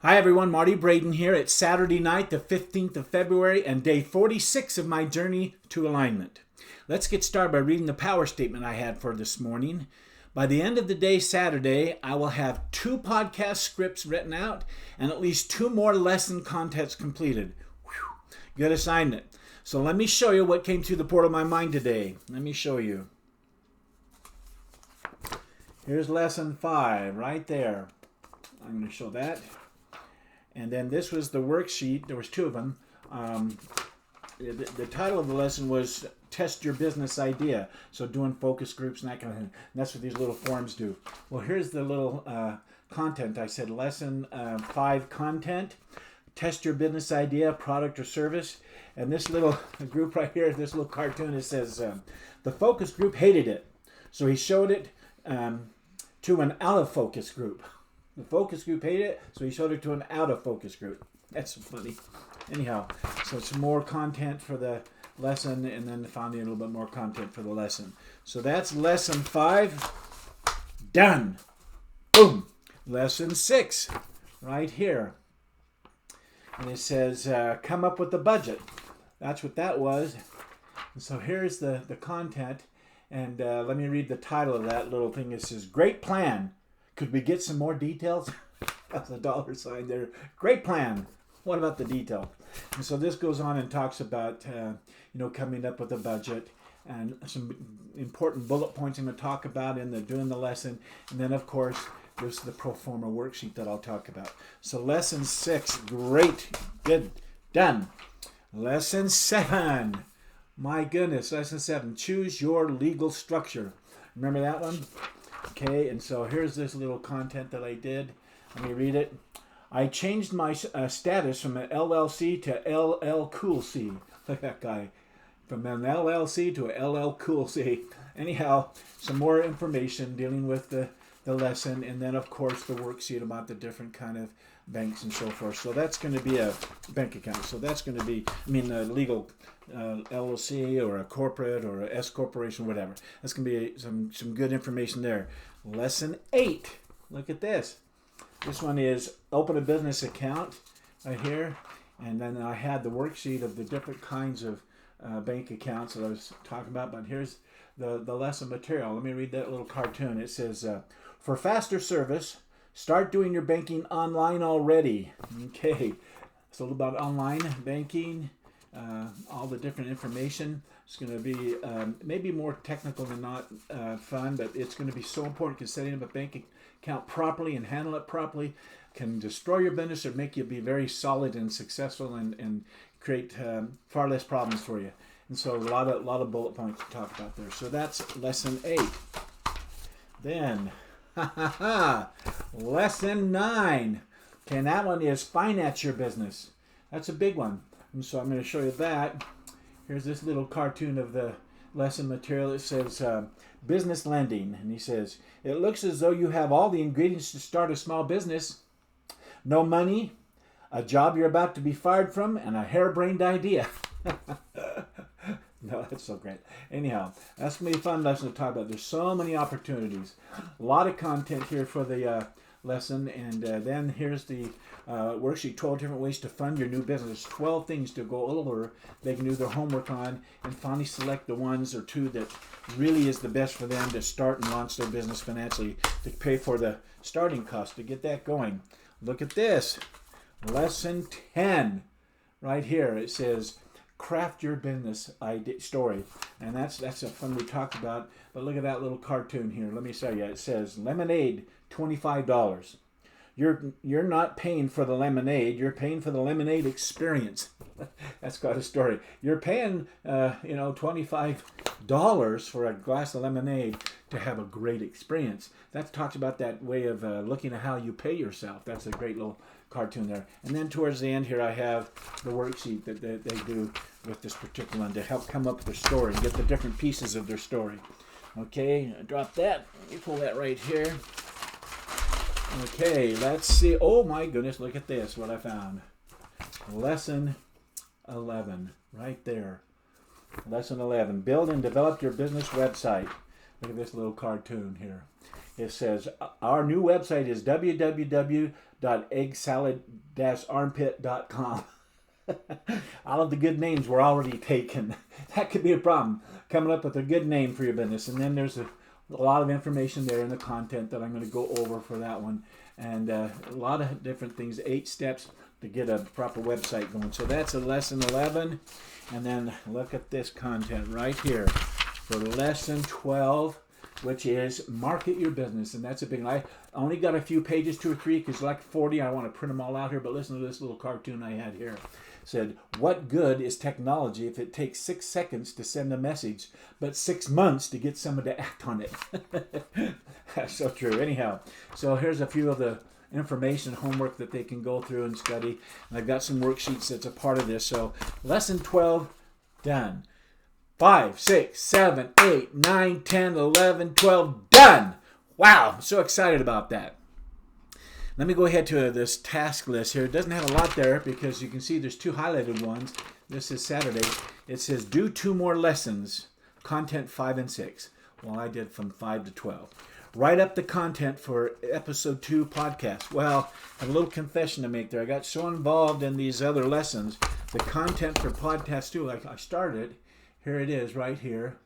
Hi everyone, Marty Braden here. It's Saturday night, the 15th of February, and day 46 of my journey to alignment. Let's get started by reading the power statement I had for this morning. By the end of the day, Saturday, I will have 2 podcast scripts written out and at least 2 more lesson contents completed. Whew, good assignment. So let me show you what came through the portal of my mind today. Let me show you. Here's lesson 5 right there. I'm going to show that. And then this was the worksheet. There was 2 of them. The title of the lesson was Test Your Business Idea. So doing focus groups and that kind of thing. And that's what these little forms do. Well, here's the little content. I said lesson 5 content. Test your business idea, product or service. And this little group right here, this little cartoon, it says the focus group hated it. So he showed it to an out of focus group. The focus group hated it, so he showed it to an out of focus group. That's funny. Anyhow, so some more content for the lesson, and then finally a little bit more content for the lesson. So that's lesson 5. Done. Boom. Lesson 6, right here. And it says, come up with the budget. That's what that was. And so here's the content. And let me read the title of that little thing. It says, Great Plan. Could we get some more details? That's a $ there. Great plan. What about the detail? And so this goes on and talks about, coming up with a budget and some important bullet points I'm going to talk about in doing the lesson. And then, of course, there's the pro forma worksheet that I'll talk about. So lesson 6, great, good, done. Lesson 7, my goodness, lesson 7, choose your legal structure. Remember that one? Okay, and so here's this little content that I did. Let me read it. I changed my status from an LLC to LL Cool C. Look at that guy. From an LLC to a LL Cool C. Anyhow, some more information dealing with the lesson, and then, of course, the worksheet about the different kind of banks and so forth. So that's going to be a bank account. So that's going to be, a legal LLC or a corporate or a S corporation, whatever. That's going to be some good information there. Lesson 8. Look at this. This one is open a business account right here. And then I had the worksheet of the different kinds of bank accounts that I was talking about. But here's the lesson material. Let me read that little cartoon. It says, for faster service, start doing your banking online already. Okay. So a little about online banking. All the different information. It's going to be maybe more technical than not fun, but it's going to be so important because setting up a bank account properly and handle it properly can destroy your business or make you be very solid and successful and create far less problems for you. And so a lot of bullet points to talk about there. So that's lesson 8. Then lesson 9. Okay, and that one is finance your business. That's a big one. And so I'm going to show you that. Here's this little cartoon of the lesson material. It says business lending. And he says, it looks as though you have all the ingredients to start a small business. No money, a job you're about to be fired from, and a harebrained idea. No, that's so great. Anyhow, that's going to be a fun lesson to talk about. There's so many opportunities. A lot of content here for the lesson. And then here's the worksheet, 12 different ways to fund your new business. 12 things to go over they can do their homework on and finally select the ones or 2 that really is the best for them to start and launch their business financially, to pay for the starting cost to get that going. Look at this. Lesson 10 right here. It says craft your business idea story. And that's a fun we talked about. But look at that little cartoon here. Let me show you. It says lemonade, $25. You're not paying for the lemonade. You're paying for the lemonade experience. That's got a story. You're paying, $25 for a glass of lemonade to have a great experience. That talks about that way of looking at how you pay yourself. That's a great little cartoon there. And then towards the end here, I have the worksheet that they do with this particular one to help come up with their story and get the different pieces of their story. Okay, I dropped that. Let me pull that right here. Okay, let's see. Oh my goodness, look at this, what I found. Lesson 11, right there. Lesson 11, build and develop your business website. Look at this little cartoon here. It says, our new website is www.eggsalad-armpit.com. All of the good names were already taken. That could be a problem, coming up with a good name for your business. And then there's a lot of information there in the content that I'm going to go over for that one. And a lot of different things, 8 steps to get a proper website going. So that's a lesson 11. And then look at this content right here for lesson 12, which is market your business. And that's a big one. I only got a few pages, 2 or 3, because like 40, I want to print them all out here. But listen to this little cartoon I had here. It said, what good is technology if it takes 6 seconds to send a message, but 6 months to get someone to act on it? That's so true. Anyhow, so here's a few of the information, homework that they can go through and study. And I've got some worksheets that's a part of this. So lesson 12, done. 5, 6, 7, 8, 9, 10, 11, 12, done. Wow, I'm so excited about that. Let me go ahead to this task list here. It doesn't have a lot there because you can see there's 2 highlighted ones. This is Saturday. It says do 2 more lessons, content 5 and 6. Well, I did from 5 to 12. Write up the content for episode 2 podcast. Well, I have a little confession to make there. I got so involved in these other lessons. The content for podcast 2, I started. Here it is right here.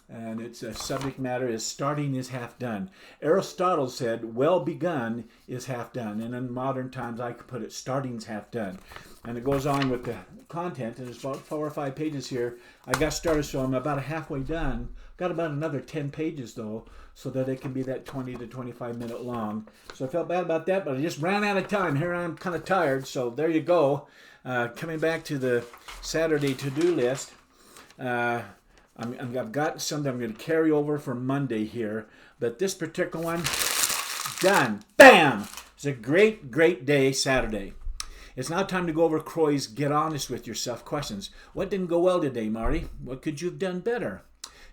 And its subject matter is starting is half done. Aristotle said, well begun is half done. And in modern times, I could put it, starting's half done. And it goes on with the content. And there's about 4 or 5 pages here. I got started, so I'm about halfway done. Got about another 10 pages, though, so that it can be that 20 to 25 minute long. So I felt bad about that, but I just ran out of time. Here I'm kind of tired, so there you go. Coming back to the Saturday to-do list. I've got something I'm going to carry over for Monday here, but this particular one, done. Bam! It's a great, great day, Saturday. It's now time to go over Croy's Get Honest With Yourself questions. What didn't go well today, Marty? What could you have done better?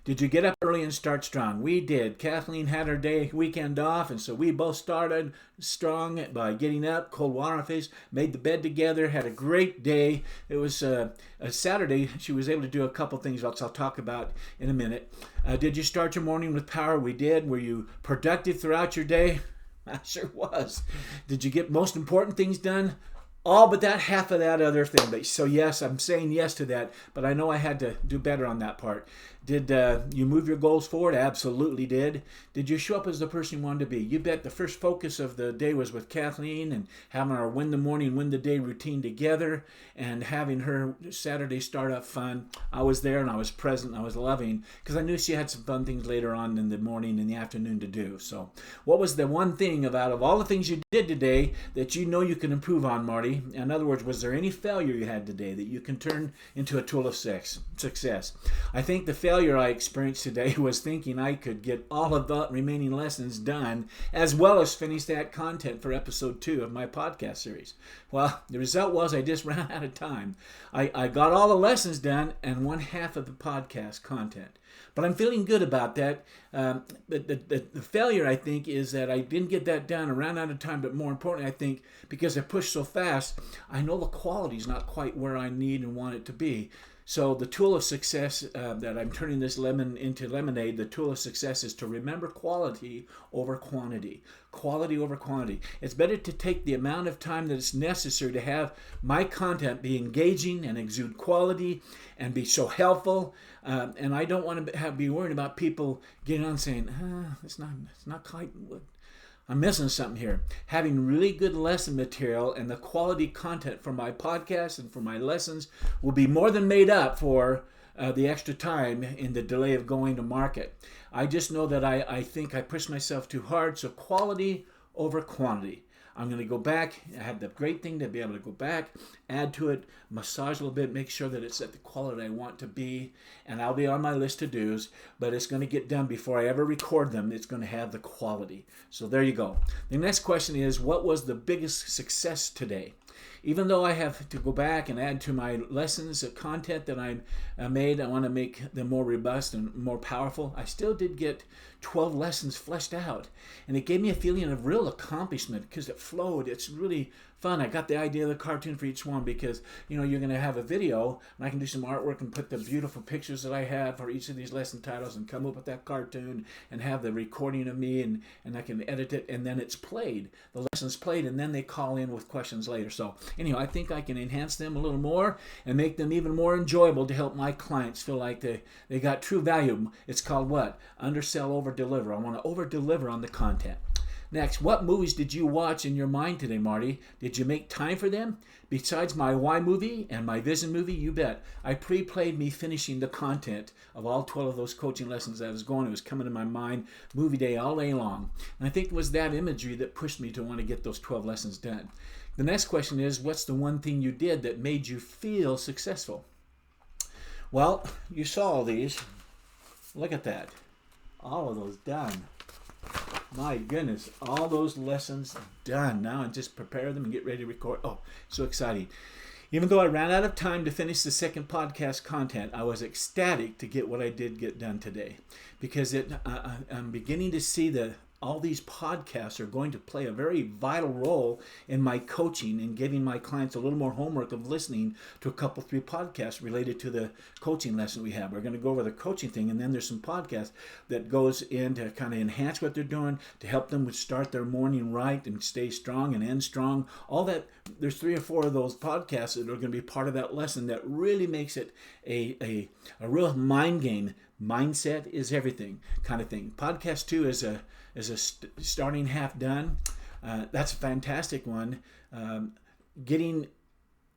Did you get up early and start strong? We did. Kathleen had her weekend off, and so we both started strong by getting up, cold water on our face, made the bed together, had a great day. It was a Saturday. She was able to do a couple things else I'll talk about in a minute. Did you start your morning with power? We did. Were you productive throughout your day? I sure was. Did you get most important things done? All but that half of that other thing. So yes, I'm saying yes to that, but I know I had to do better on that part. Did you move your goals forward? Absolutely did. Did you show up as the person you wanted to be? You bet the first focus of the day was with Kathleen and having our win the morning, win the day routine together and having her Saturday start up fun. I was there and I was present and I was loving because I knew she had some fun things later on in the morning and the afternoon to do. So what was the one thing of all the things you did today that you know you can improve on, Marty? In other words, was there any failure you had today that you can turn into a tool of success? I think the failure I experienced today was thinking I could get all of the remaining lessons done as well as finish that content for episode 2 of my podcast series. Well, the result was I just ran out of time. I got all the lessons done and 1/2 of the podcast content. But I'm feeling good about that. But the failure, I think, is that I didn't get that done. I ran out of time. But more importantly, I think, because I pushed so fast, I know the quality is not quite where I need and want it to be. So the tool of success that I'm turning this lemon into lemonade, the tool of success is to remember quality over quantity. Quality over quantity. It's better to take the amount of time that is necessary to have my content be engaging and exude quality and be so helpful. And I don't want to be worried about people getting on saying, it's not quite I'm missing something here. Having really good lesson material and the quality content for my podcast and for my lessons will be more than made up for the extra time in the delay of going to market. I just know that I think I pushed myself too hard, so quality over quantity. I'm going to go back. I had the great thing to be able to go back, add to it, massage a little bit, make sure that it's at the quality I want to be, and I'll be on my list to do's, but it's going to get done before I ever record them. It's going to have the quality. So there you go. The next question is, what was the biggest success today? even though I have to go back and add to my lessons content that I made, I want to make them more robust and more powerful. I still did get 12 lessons fleshed out, and it gave me a feeling of real accomplishment because it flowed. It's really fun. I got the idea of the cartoon for each one because, you're going to have a video, and I can do some artwork and put the beautiful pictures that I have for each of these lesson titles and come up with that cartoon and have the recording of me, and I can edit it, and then it's played. The lesson's played, and then they call in with questions later. So anyhow, I think I can enhance them a little more and make them even more enjoyable to help my clients feel like they got true value. It's called what? Undersell, over deliver. I want to over deliver on the content. Next, what movies did you watch in your mind today, Marty? Did you make time for them? Besides my Why movie and my Vision movie, you bet. I pre-played me finishing the content of all 12 of those coaching lessons that I was going. It was coming to my mind, movie day all day long. And I think it was that imagery that pushed me to want to get those 12 lessons done. The next question is, what's the one thing you did that made you feel successful? Well, you saw all these. Look at that. All of those done. My goodness, all those lessons done. Now I just prepare them and get ready to record. Oh, so exciting. Even though I ran out of time to finish the second podcast content, I was ecstatic to get what I did get done today, because I'm beginning to see that all these podcasts are going to play a very vital role in my coaching and giving my clients a little more homework of listening to a couple, 3 podcasts related to the coaching lesson we have. We're going to go over the coaching thing, and then there's some podcasts that goes in to kind of enhance what they're doing, to help them start their morning right and stay strong and end strong. All that, there's 3 or 4 of those podcasts that are going to be part of that lesson that really makes it a real mind game. Mindset is everything kind of thing. Podcast 2 is a starting half done. That's a fantastic one. Getting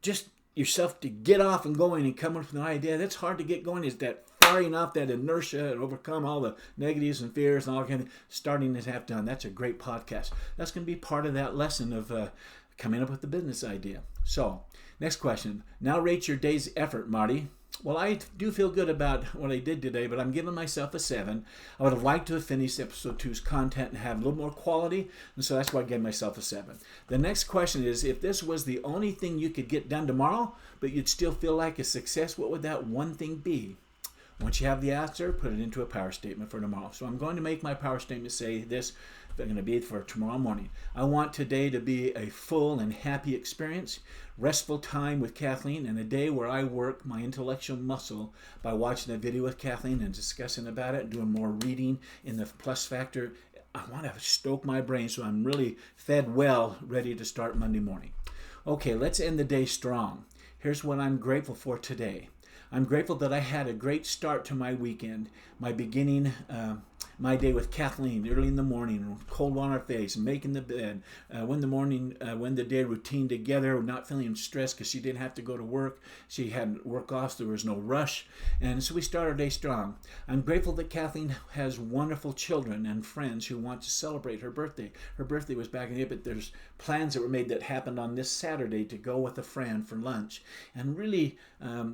just yourself to get off and going and come up with an idea. That's hard to get going. Is that firing off that inertia and overcome all the negatives and fears and all kind of starting is half done. That's a great podcast. That's going to be part of that lesson of coming up with the business idea. So, next question. Now rate your day's effort, Marty. Well, I do feel good about what I did today, but I'm giving myself a 7. I would have liked to have finished episode 2's content and have a little more quality, and so that's why I gave myself a 7. The next question is, if this was the only thing you could get done tomorrow, but you'd still feel like a success, what would that one thing be? Once you have the answer, put it into a power statement for tomorrow. So I'm going to make my power statement say this. They're going to be for tomorrow morning. I want today to be a full and happy experience, restful time with Kathleen, and a day where I work my intellectual muscle by watching a video with Kathleen and discussing about it, doing more reading in the plus factor. I want to stoke my brain so I'm really fed well, ready to start Monday morning. Okay, let's end the day strong. Here's what I'm grateful for today. I'm grateful that I had a great start to my weekend, my beginning my day with Kathleen early in the morning, cold water on our face, making the bed, when the day routine together, not feeling stressed because she didn't have to go to work. She had work off, so there was no rush. And so we started our day strong. I'm grateful that Kathleen has wonderful children and friends who want to celebrate her birthday. Her birthday was back in the day, but there's plans that were made that happened on this Saturday to go with a friend for lunch and really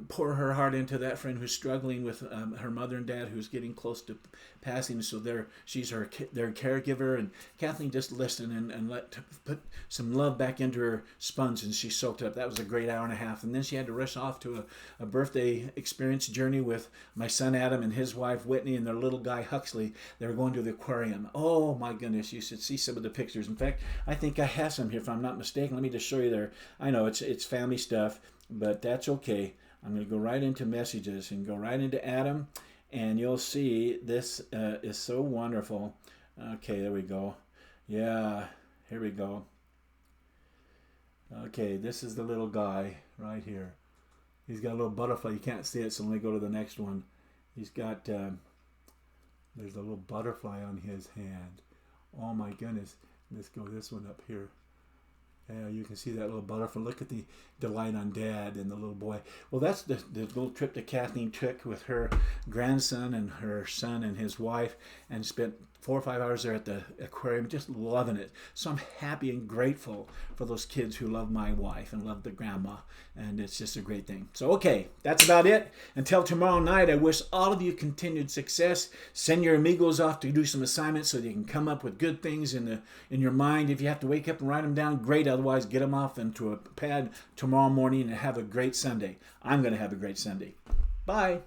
pour her heart into that friend who's struggling with her mother and dad who's getting close to passing. So she's their caregiver, and Kathleen just listened and put some love back into her sponge, and she soaked it up. That was a great hour and a half. And then she had to rush off to a birthday experience journey with my son Adam and his wife Whitney and their little guy Huxley. They were going to the aquarium. Oh my goodness, you should see some of the pictures. In fact, I think I have some here if I'm not mistaken. Let me just show you there. I know it's family stuff, but that's okay. I'm going to go right into messages and go right into Adam. And you'll see this is so wonderful. Okay, there we go. Yeah, here we go. Okay, this is the little guy right here. He's got a little butterfly. You can't see it, so let me go to the next one. He's got, there's a little butterfly on his hand. Oh my goodness. Let's go this one up here. Yeah, you can see that little butterfly. Look at the delight on Dad and the little boy. Well, that's the little trip that Kathleen took with her grandson and her son and his wife, and spent 4 or 5 hours there at the aquarium, just loving it. So I'm happy and grateful for those kids who love my wife and love the grandma, and it's just a great thing. So, okay, that's about it. Until tomorrow night, I wish all of you continued success. Send your amigos off to do some assignments so they can come up with good things in your mind. If you have to wake up and write them down, great. I Otherwise, get them off into a pad tomorrow morning and have a great Sunday. I'm going to have a great Sunday. Bye.